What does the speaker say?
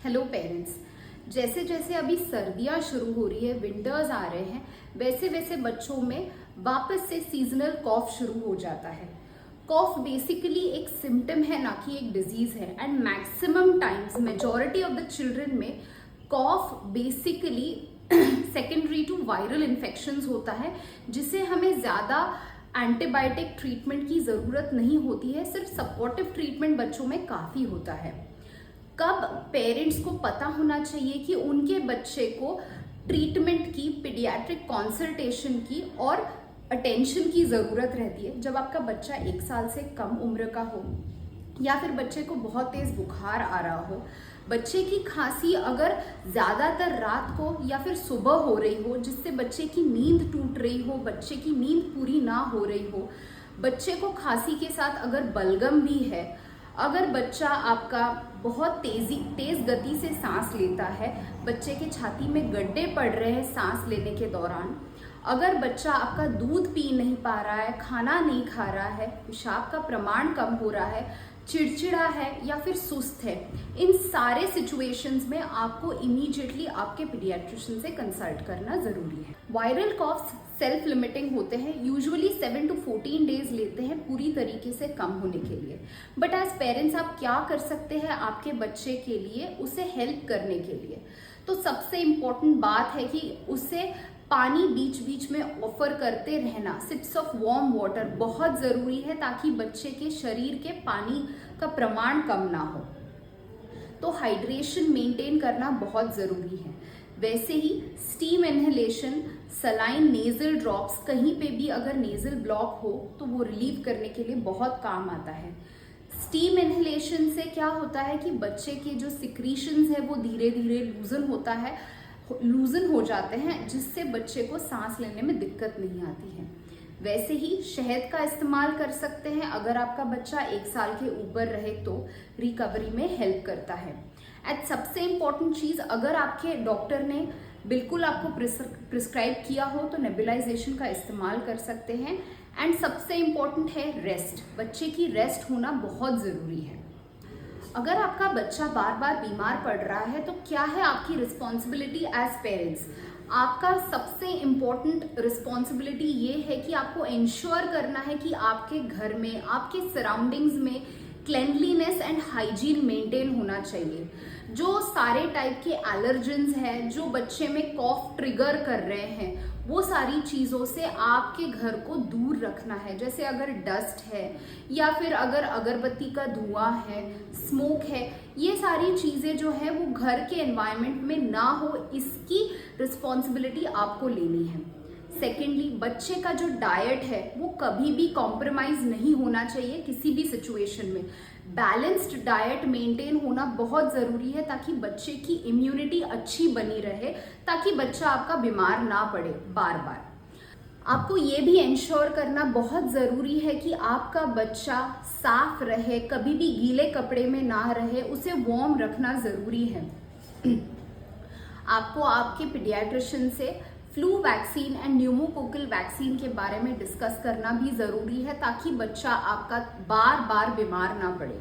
Hello parents. जैसे जैसे अभी सर्दियां शुरू हो रही है, विंटर्स आ रहे हैं, वैसे वैसे बच्चों में वापस से सीजनल कॉफ शुरू हो जाता है। कॉफ बेसिकली एक सिम्टम है, ना कि एक डिजीज है। And maximum times majority of the children में cough basically secondary to viral infections होता है, जिसे हमें ज़्यादा एंटीबायोटिक ट्रीटमेंट की ज़रूरत नहीं होती है। सिर्फ सपोर्टिव ट्रीटमेंट बच्चों में काफ़ी होता है। कब पेरेंट्स को पता होना चाहिए कि उनके बच्चे को ट्रीटमेंट की, पीडियाट्रिक कंसल्टेशन की और अटेंशन की ज़रूरत रहती है? जब आपका बच्चा 1 साल से कम उम्र का हो, या फिर बच्चे को बहुत तेज़ बुखार आ रहा हो, बच्चे की खांसी अगर ज़्यादातर रात को या फिर सुबह हो रही हो, जिससे बच्चे की नींद टूट रही हो, बच्चे की नींद पूरी ना हो रही हो, बच्चे को खांसी के साथ अगर बलगम भी है, अगर बच्चा आपका बहुत तेज़ गति से सांस लेता है, बच्चे के छाती में गड्ढे पड़ रहे हैं सांस लेने के दौरान, अगर बच्चा आपका दूध पी नहीं पा रहा है, खाना नहीं खा रहा है, पेशाब का प्रमाण कम हो रहा है, चिड़चिड़ा है या फिर सुस्त है, इन सारे सिचुएशंस में आपको इमीडिएटली आपके पीडियाट्रिशियन से कंसल्ट करना ज़रूरी है। वायरल कॉफ्स सेल्फ लिमिटिंग होते हैं, यूजुअली 7 to 14 डेज लेते हैं पूरी तरीके से कम होने के लिए। बट एज पेरेंट्स आप क्या कर सकते हैं आपके बच्चे के लिए, उसे हेल्प करने के लिए? तो सबसे इम्पोर्टेंट बात है कि उसे पानी बीच बीच में ऑफर करते रहना। सिप्स ऑफ वार्म वाटर बहुत ज़रूरी है, ताकि बच्चे के शरीर के पानी का प्रमाण कम ना हो। तो हाइड्रेशन मेंटेन करना बहुत ज़रूरी है। वैसे ही steam inhalation, saline nasal drops, कहीं पे भी अगर नेजल ब्लॉक हो तो वो रिलीव करने के लिए बहुत काम आता है। स्टीम इनहेलेशन से क्या होता है कि बच्चे के जो सिक्रीशंस है वो धीरे धीरे लूजन हो जाते हैं, जिससे बच्चे को सांस लेने में दिक्कत नहीं आती है। वैसे ही शहद का इस्तेमाल कर सकते हैं, अगर आपका बच्चा 1 साल के ऊपर रहे तो रिकवरी में हेल्प करता है। एंड सबसे इम्पॉर्टेंट चीज़, अगर आपके डॉक्टर ने बिल्कुल आपको प्रिस्क्राइब किया हो तो नेबुलाइजेशन का इस्तेमाल कर सकते हैं। एंड सबसे इम्पॉर्टेंट है रेस्ट। बच्चे की रेस्ट होना बहुत ज़रूरी है। अगर आपका बच्चा बार बार बीमार पड़ रहा है तो क्या है आपकी रिस्पॉन्सिबिलिटी एज पेरेंट्स? आपका सबसे इम्पॉर्टेंट रिस्पॉन्सिबिलिटी ये है कि आपको इंश्योर करना है कि आपके घर में, आपके सराउंडिंग्स में क्लेanलीनेस एंड हाइजीन मेंटेन होना चाहिए। जो सारे टाइप के एलर्जेंस हैं जो बच्चे में कॉफ ट्रिगर कर रहे हैं, वो सारी चीज़ों से आपके घर को दूर रखना है। जैसे अगर डस्ट है या फिर अगर अगरबत्ती का धुआं है, स्मोक है, ये सारी चीज़ें जो है वो घर के एनवायरनमेंट में ना हो, इसकी रिस्पॉन्सिबिलिटी आपको लेनी है। सेकेंडली, बच्चे का जो डाइट है वो कभी भी कॉम्प्रोमाइज़ नहीं होना चाहिए किसी भी सिचुएशन में। बैलेंस्ड डाइट मेंटेन होना बहुत ज़रूरी है, ताकि बच्चे की इम्यूनिटी अच्छी बनी रहे, ताकि बच्चा आपका बीमार ना पड़े बार बार। आपको ये भी इंश्योर करना बहुत ज़रूरी है कि आपका बच्चा साफ रहे, कभी भी गीले कपड़े में ना रहे, उसे वार्म रखना ज़रूरी है। आपको आपके पीडियाट्रिशियन से flu vaccine and pneumococcal vaccine के बारे में डिस्कस करना भी ज़रूरी है, ताकि बच्चा आपका बार बार बीमार ना पड़े।